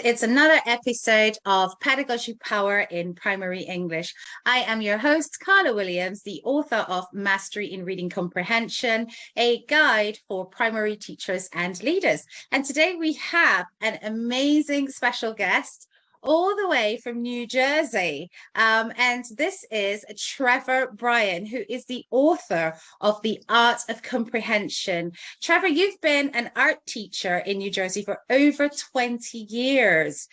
It's another episode of Pedagogy Power in Primary English. I am your host, Carla Williams, the author of Mastery in Reading Comprehension, a guide for primary teachers and leaders. And today we have an amazing special guest all the way from New Jersey. And this is Trevor Bryan, who is the author of The Art of Comprehension. Trevor, you've been an art teacher in New Jersey for over 20 years,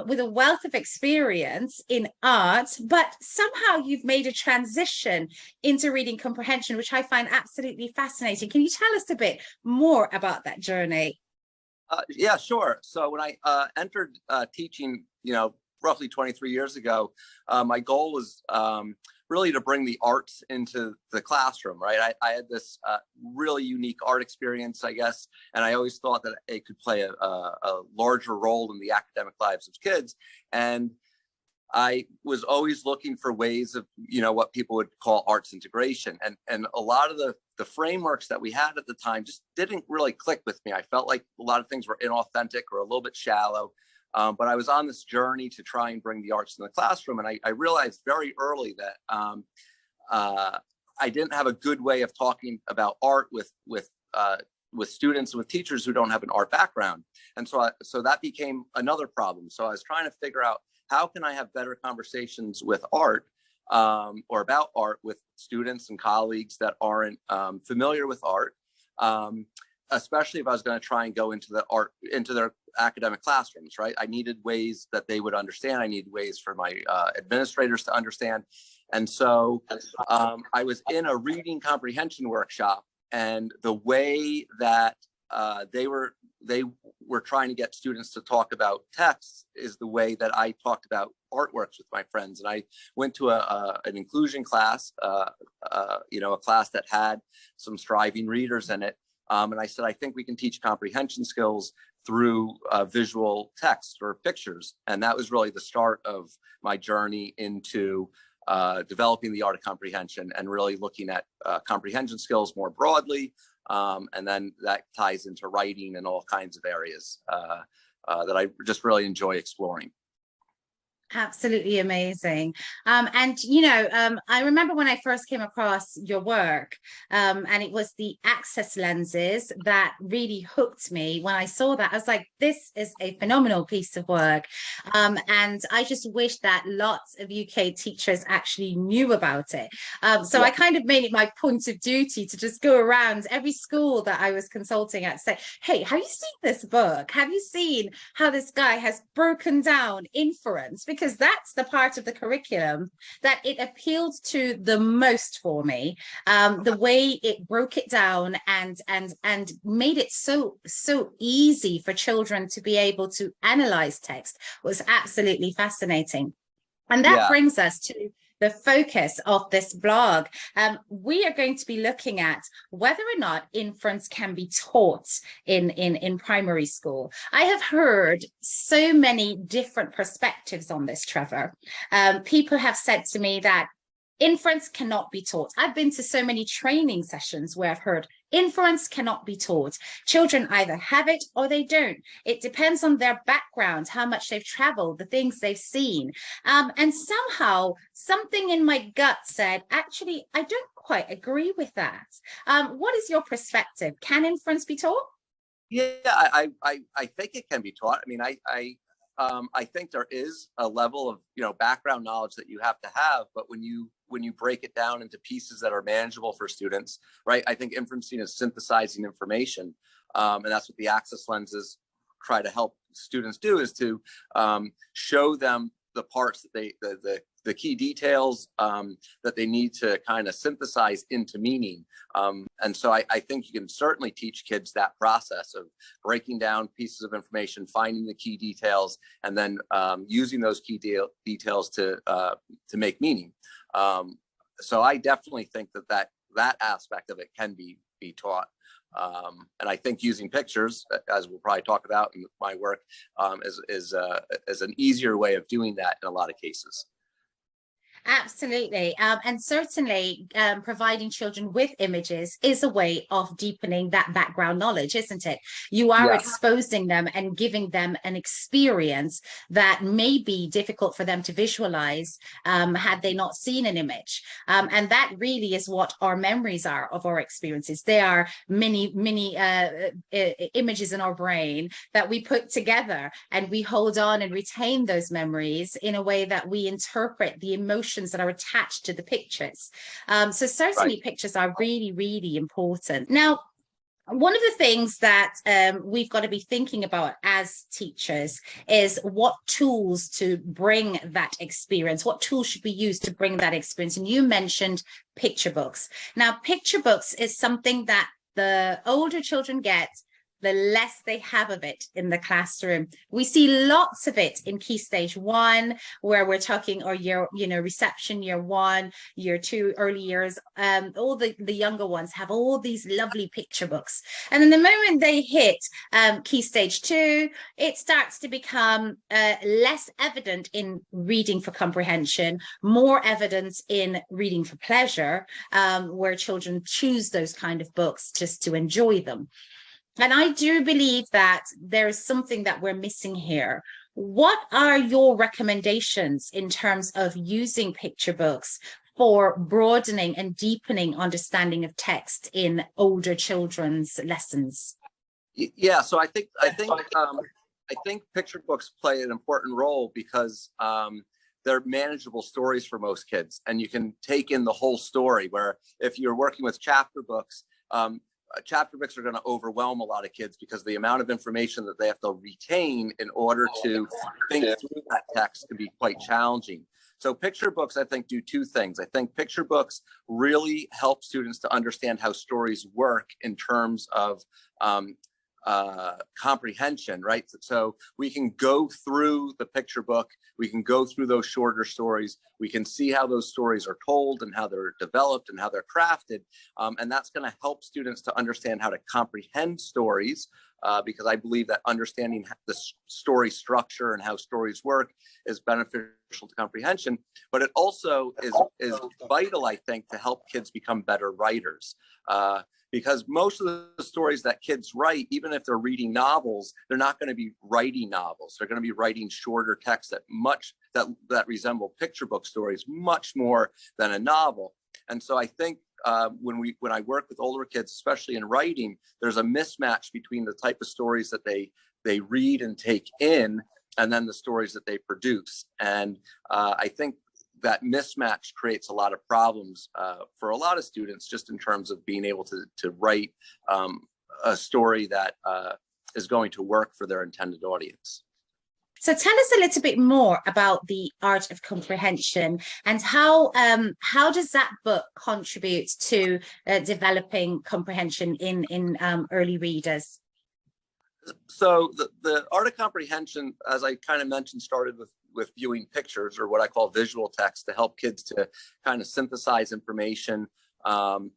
with a wealth of experience in art, but somehow you've made a transition into reading comprehension, which I find absolutely fascinating. Can you tell us a bit more about that journey? Yeah, sure. So when I entered teaching, roughly 23 years ago, my goal was really to bring the arts into the classroom, right? I had this really unique art experience, I guess, and I always thought that it could play a larger role in the academic lives of kids. And I was always looking for ways of, what people would call arts integration. And a lot of the frameworks that we had at the time just didn't really click with me. I felt like a lot of things were inauthentic or a little bit shallow. But I was on this journey to try and bring the arts in the classroom. And I realized very early that I didn't have a good way of talking about art with students and with teachers who don't have an art background. And so that became another problem. So I was trying to figure out, how can I have better conversations with art or about art with students and colleagues that aren't familiar with art, especially if I was going to try and go into their academic classrooms, right? I needed ways that they would understand. I needed ways for my administrators to understand. And so I was in a reading comprehension workshop, and the way that they were trying to get students to talk about texts is the way that I talked about artworks with my friends. And I went to an inclusion class, a class that had some striving readers in it. And I said, I think we can teach comprehension skills through visual text or pictures. And that was really the start of my journey into developing the art of comprehension and really looking at comprehension skills more broadly. And then that ties into writing and all kinds of areas that I just really enjoy exploring. Absolutely amazing. I remember when I first came across your work, and it was the access lenses that really hooked me. When I saw that, I was like, this is a phenomenal piece of work. And I just wish that lots of UK teachers actually knew about it. I kind of made it my point of duty to just go around every school that I was consulting at, say, hey, have you seen this book? Have you seen how this guy has broken down inference? Because that's the part of the curriculum that it appealed to the most for me. The way it broke it down and made it so easy for children to be able to analyze text was absolutely fascinating. And that brings us to the focus of this blog. We are going to be looking at whether or not inference can be taught in primary school. I have heard so many different perspectives on this, Trevor. People have said to me that inference cannot be taught. I've been to so many training sessions where I've heard inference cannot be taught. Children either have it or they don't. It depends on their background, how much they've traveled, the things they've seen. And somehow something in my gut said, actually, I don't quite agree with that. What is your perspective? Can inference be taught? Yeah, I think it can be taught. I mean, I think there is a level of background knowledge that you have to have, but when you break it down into pieces that are manageable for students, right? I think inferencing is synthesizing information, and that's what the access lenses try to help students do, is to show them the parts that the key details that they need to kind of synthesize into meaning. And so I think you can certainly teach kids that process of breaking down pieces of information, finding the key details, and then using those key details to make meaning. So I definitely think that aspect of it can be taught. And I think using pictures, as we'll probably talk about in my work, is an easier way of doing that in a lot of cases. Absolutely. And certainly providing children with images is a way of deepening that background knowledge, isn't it? You are Yeah, exposing them and giving them an experience that may be difficult for them to visualize had they not seen an image. And that really is what our memories are of our experiences. They are mini images in our brain that we put together, and we hold on and retain those memories in a way that we interpret the emotions that are attached to the pictures. So right. certainly pictures are really, really important. Now, one of the things that we've got to be thinking about as teachers is what tools to bring that experience. What tools should we use to bring that experience? And you mentioned picture books. Now, picture books is something that the older children get, the less they have of it in the classroom. We see lots of it in Key Stage 1, where we're talking, or year, reception, year 1, year 2, early years. All the younger ones have all these lovely picture books. And then the moment they hit Key Stage 2, it starts to become less evident in reading for comprehension, more evidence in reading for pleasure, where children choose those kind of books just to enjoy them. And I do believe that there's something that we're missing here. What are your recommendations in terms of using picture books for broadening and deepening understanding of text in older children's lessons? Yeah, so I think picture books play an important role because they're manageable stories for most kids, and you can take in the whole story. Where if you're working with chapter books are going to overwhelm a lot of kids because the amount of information that they have to retain in order to think through that text can be quite challenging. So picture books, I think, do two things. I think picture books really help students to understand how stories work in terms of comprehension, right? So we can go through the picture book, we can go through those shorter stories, we can see how those stories are told and how they're developed and how they're crafted. And that's going to help students to understand how to comprehend stories, because I believe that understanding the story structure and how stories work is beneficial to comprehension. But it also is vital, I think, to help kids become better writers. Because most of the stories that kids write, even if they're reading novels, they're not going to be writing novels. They're going to be writing shorter texts that resemble picture book stories much more than a novel. And so I think when I work with older kids, especially in writing, there's a mismatch between the type of stories that they read and take in, and then the stories that they produce. And I think that mismatch creates a lot of problems for a lot of students, just in terms of being able to write a story that is going to work for their intended audience. So tell us a little bit more about the art of comprehension, and how does that book contribute to developing comprehension in early readers? So the art of comprehension, as I kind of mentioned, started with viewing pictures, or what I call visual text, to help kids to kind of synthesize information. And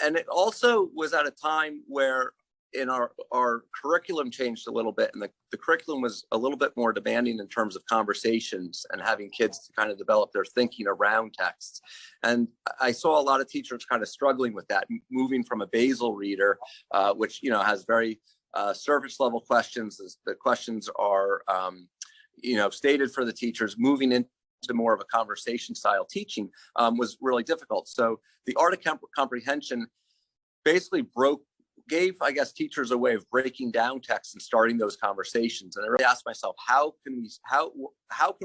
it also was at a time where in our curriculum changed a little bit, and the curriculum was a little bit more demanding in terms of conversations and having kids to kind of develop their thinking around texts. And I saw a lot of teachers kind of struggling with that, moving from a basal reader, which has very surface level questions. The questions are stated for the teachers. Moving into more of a conversation style teaching was really difficult. So the art of comprehension basically gave, I guess, teachers a way of breaking down text and starting those conversations. And I really asked myself, how can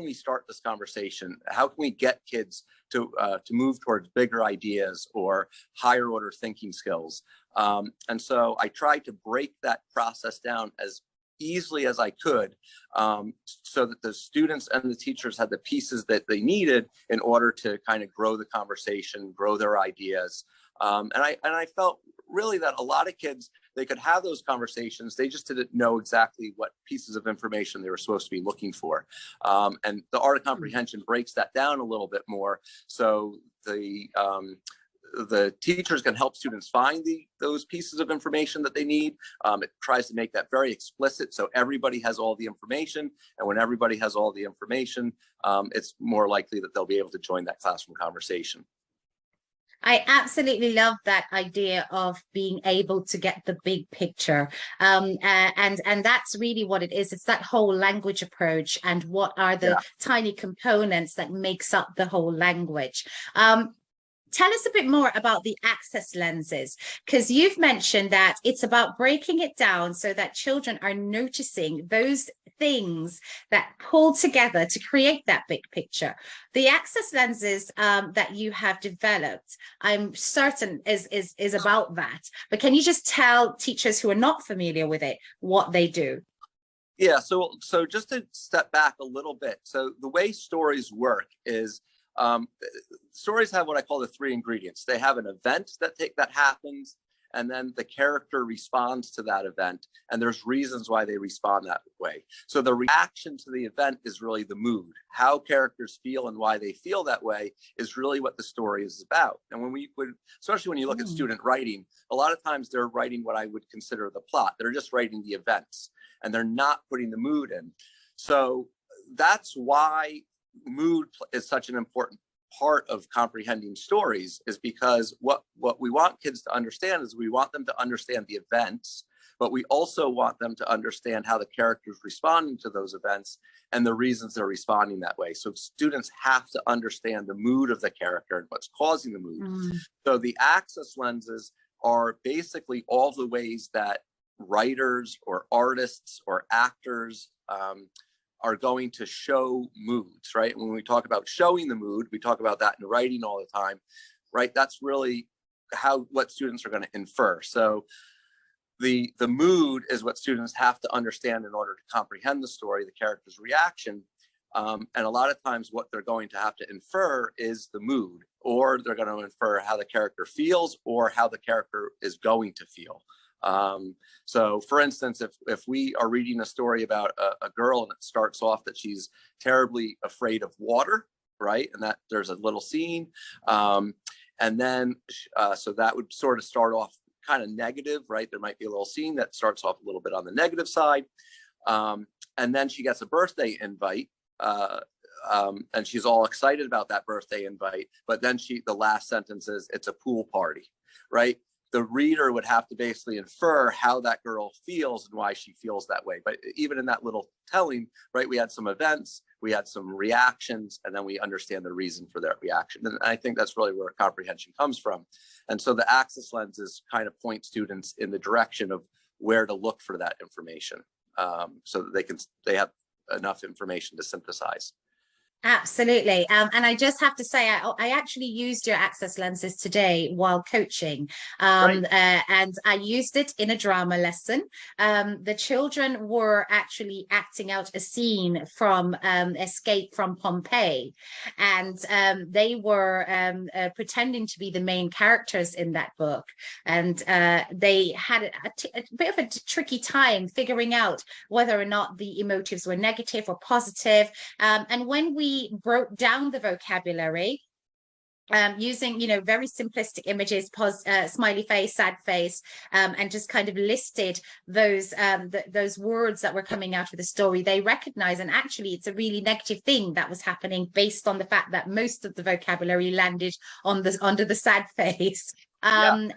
we start this conversation? How can we get kids to move towards bigger ideas or higher order thinking skills? And so I tried to break that process down as easily as I could, so that the students and the teachers had the pieces that they needed in order to kind of grow the conversation, grow their ideas. And I felt really that a lot of kids, they could have those conversations, they just didn't know exactly what pieces of information they were supposed to be looking for. And the art of comprehension breaks that down a little bit more, so the the teachers can help students find those pieces of information that they need. It tries to make that very explicit so everybody has all the information. And when everybody has all the information, it's more likely that they'll be able to join that classroom conversation. I absolutely love that idea of being able to get the big picture. And that's really what it is. It's that whole language approach and what are the tiny components that makes up the whole language. Tell us a bit more about the access lenses, because you've mentioned that it's about breaking it down so that children are noticing those things that pull together to create that big picture. The access lenses that you have developed, I'm certain is about that. But can you just tell teachers who are not familiar with it what they do? Yeah, so just to step back a little bit. So the way stories work is stories have what I call the three ingredients. They have an event that happens, and then the character responds to that event, and there's reasons why they respond that way. So the reaction to the event is really the mood. How characters feel and why they feel that way is really what the story is about. And especially when you look at student writing, a lot of times they're writing what I would consider the plot. They're just writing the events, and they're not putting the mood in. So that's why mood is such an important part of comprehending stories, is because what we want kids to understand is we want them to understand the events, but we also want them to understand how the characters responding to those events and the reasons they're responding that way. So students have to understand the mood of the character and what's causing the mood. So the access lenses are basically all the ways that writers or artists or actors are going to show moods, right? When we talk about showing the mood, we talk about that in writing all the time, right? That's really what students are going to infer. So the mood is what students have to understand in order to comprehend the story, the character's reaction. And a lot of times what they're going to have to infer is the mood, or they're going to infer how the character feels or how the character is going to feel. So for instance, if we are reading a story about a girl and it starts off that she's terribly afraid of water, right? And that there's a little scene. And then, so that would sort of start off kind of negative, right? There might be a little scene that starts off a little bit on the negative side. And then she gets a birthday invite. And she's all excited about that birthday invite. But then the last sentence is, it's a pool party, right? The reader would have to basically infer how that girl feels and why she feels that way. But even in that little telling, right, we had some events, we had some reactions, and then we understand the reason for that reaction. And I think that's really where comprehension comes from. And so the access lenses kind of point students in the direction of where to look for that information, so that they have enough information to synthesize. Absolutely. And I just have to say, I actually used your access lenses today while coaching. And I used it in a drama lesson. The children were actually acting out a scene from Escape from Pompeii. And they were pretending to be the main characters in that book. And they had a bit of a tricky time figuring out whether or not the emotives were negative or positive. And when we broke down the vocabulary using, very simplistic images, smiley face, sad face, and just kind of listed those words that were coming out of the story, they recognize, and actually it's a really negative thing that was happening based on the fact that most of the vocabulary landed under the sad face. And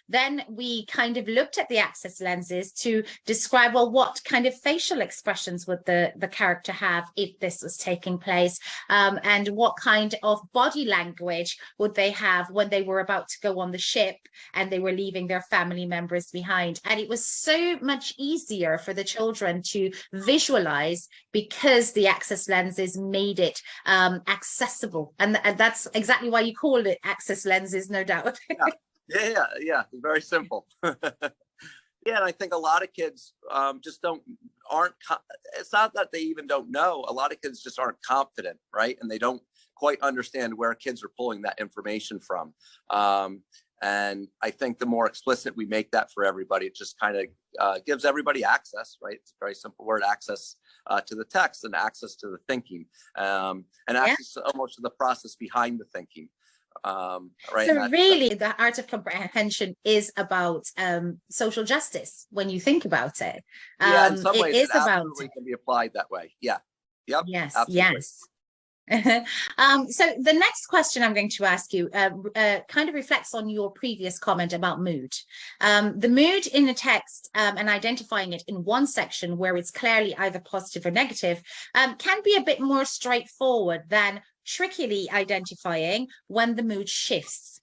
then we kind of looked at the access lenses to describe, well, what kind of facial expressions would the character have if this was taking place, and what kind of body language would they have when they were about to go on the ship and they were leaving their family members behind. And it was so much easier for the children to visualize because the access lenses made it accessible. And that's exactly why you call it access lenses, no doubt. Yeah. Very simple. Yeah, and I think a lot of kids just aren't. It's not that they even don't know. A lot of kids just aren't confident, right? And they don't quite understand where kids are pulling that information from. And I think the more explicit we make that for everybody, it just kind of gives everybody access, right? It's a very simple word, access to the text and access to the thinking, and access to almost to the process behind the thinking. Right. So really, the art of comprehension is about social justice when you think about it. Yeah, in some It ways, it is about absolutely can be applied that way. Yeah. Yep. yes, Absolutely. yes. So the next question I'm going to ask you kind of reflects on your previous comment about mood. The mood in the text and identifying it in one section where it's clearly either positive or negative can be a bit more straightforward than trickily identifying when the mood shifts.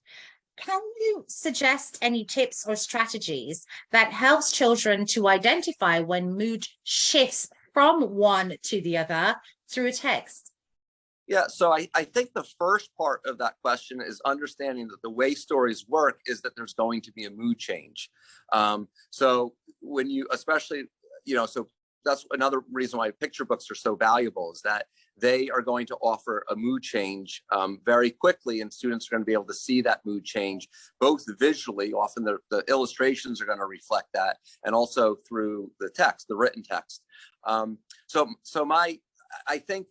Can you suggest any tips or strategies that helps children to identify when mood shifts from one to the other through a text? Yeah, so I think the first part of that question is understanding that the way stories work is that there's going to be a mood change. So when you, especially, so that's another reason why picture books are so valuable, is that they are going to offer a mood change very quickly, and students are going to be able to see that mood change both visually. Often the illustrations are going to reflect that, and also through the text, the written text. I think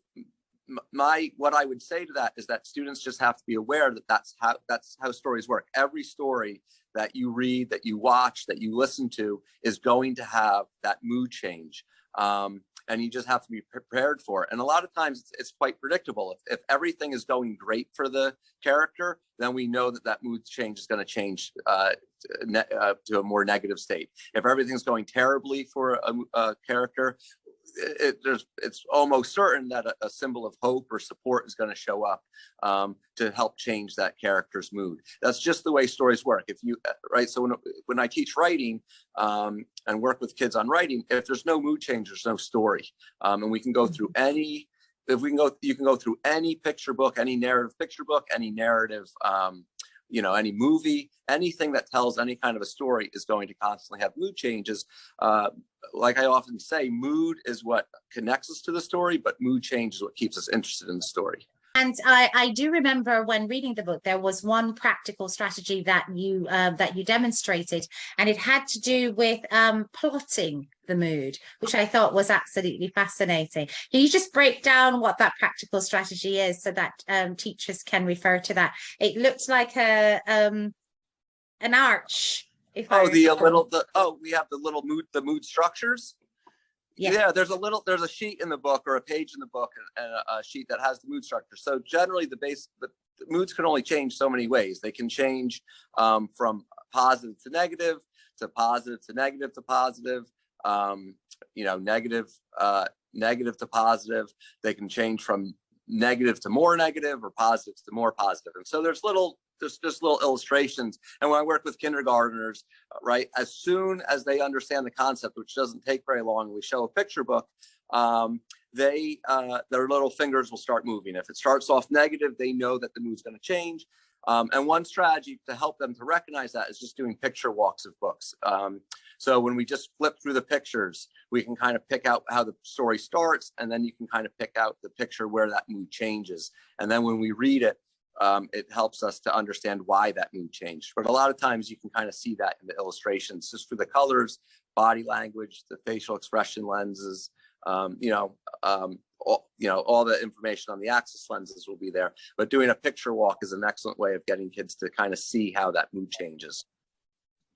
what I would say to that is that students just have to be aware that that's how stories work. Every story that you read, that you watch, that you listen to is going to have that mood change. And you just have to be prepared for it. And a lot of times it's quite predictable. If everything is going great for the character, then we know that mood change is going to change to a more negative state. If everything's going terribly for a character, it's almost certain that a symbol of hope or support is going to show up to help change that character's mood. That's just the way stories work. Right. So when I teach writing and work with kids on writing, if there's no mood change, there's no story. And we can go through you can go through any picture book, any narrative picture book, any narrative, any movie, anything that tells any kind of a story is going to constantly have mood changes. Like I often say, mood is what connects us to the story, but mood change is what keeps us interested in the story. And I do remember when reading the book, there was one practical strategy that you demonstrated, and it had to do with plotting the mood, which I thought was absolutely fascinating. Can you just break down what that practical strategy is so that teachers can refer to that? It looked like an arch. We have the mood structures. Yeah, there's a sheet in the book, or a page in the book, and a sheet that has the mood structure. So generally the moods can only change so many ways. They can change from positive to negative to positive to negative to positive, negative to positive. They can change from negative to more negative, or positive to more positive. And so there's just little illustrations. And when I work with kindergartners, right, as soon as they understand the concept, which doesn't take very long, we show a picture book, their little fingers will start moving. If it starts off negative, they know that the mood's going to change. And one strategy to help them to recognize that is just doing picture walks of books. So when we just flip through the pictures, we can kind of pick out how the story starts, and then you can kind of pick out the picture where that mood changes. And then when we read it, it helps us to understand why that mood changed. But a lot of times you can kind of see that in the illustrations, just through the colors, body language, the facial expression lenses, all the information on the axis lenses will be there. But doing a picture walk is an excellent way of getting kids to kind of see how that mood changes.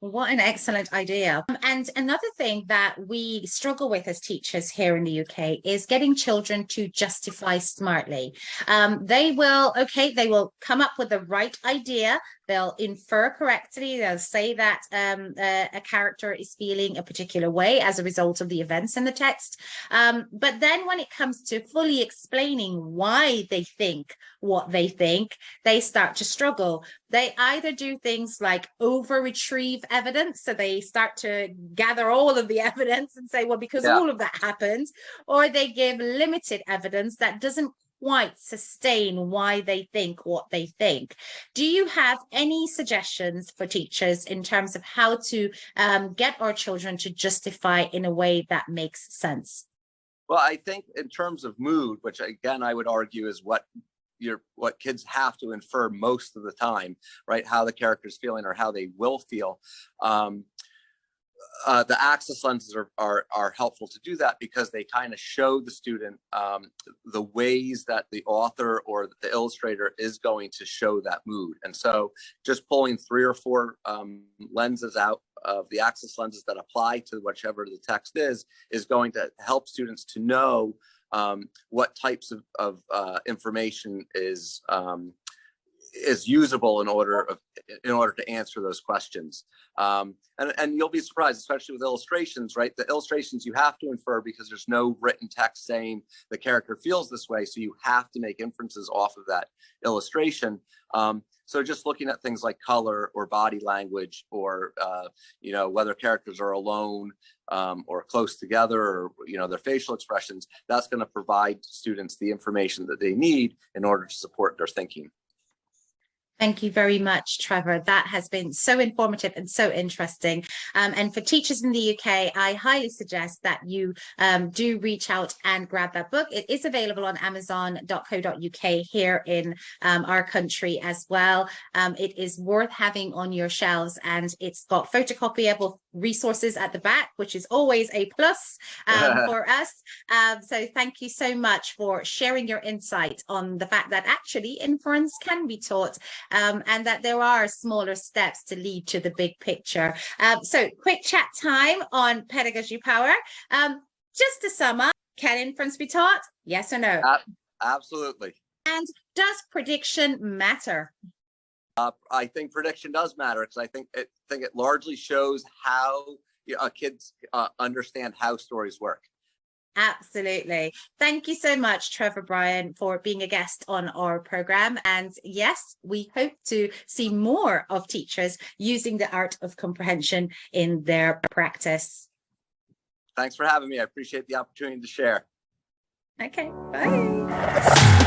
What an excellent idea. And another thing that we struggle with as teachers here in the UK is getting children to justify smartly. They will come up with the right idea. They'll infer correctly. They'll say that a character is feeling a particular way as a result of the events in the text. But then when it comes to fully explaining why they think what they think, they start to struggle. They either do things like over-retrieve evidence, so they start to gather all of the evidence and say, well, because all of that happened, or they give limited evidence that doesn't quite sustain why they think what they think. Do you have any suggestions for teachers in terms of how to get our children to justify in a way that makes sense? Well, I think in terms of mood, which again, I would argue is what kids have to infer most of the time, right? How the character's feeling or how they will feel. the access lenses are helpful to do that because they kind of show the student the ways that the author or the illustrator is going to show that mood. And so just pulling 3 or 4 lenses out of the access lenses that apply to whichever the text is going to help students to know what types of information is usable in order to answer those questions. And you'll be surprised, especially with illustrations, right? The illustrations you have to infer because there's no written text saying the character feels this way. So you have to make inferences off of that illustration. So just looking at things like color or body language or, whether characters are alone or close together or, their facial expressions, that's going to provide students the information that they need in order to support their thinking. Thank you very much, Trevor. That has been so informative and so interesting. And for teachers in the UK, I highly suggest that you do reach out and grab that book. It is available on amazon.co.uk here in our country as well. It is worth having on your shelves, and it's got photocopiable resources at the back, which is always a plus for us. So thank you so much for sharing your insight on the fact that actually inference can be taught. And that there are smaller steps to lead to the big picture. So quick chat time on Pedagogy Power. Just to sum up, can inference be taught? Yes or no? Absolutely. And does prediction matter? I think prediction does matter because I think it largely shows how kids understand how stories work. Absolutely. Thank you so much, Trevor Bryan, for being a guest on our program. And yes, we hope to see more of teachers using the art of comprehension in their practice. Thanks for having me. I appreciate the opportunity to share. Okay, bye.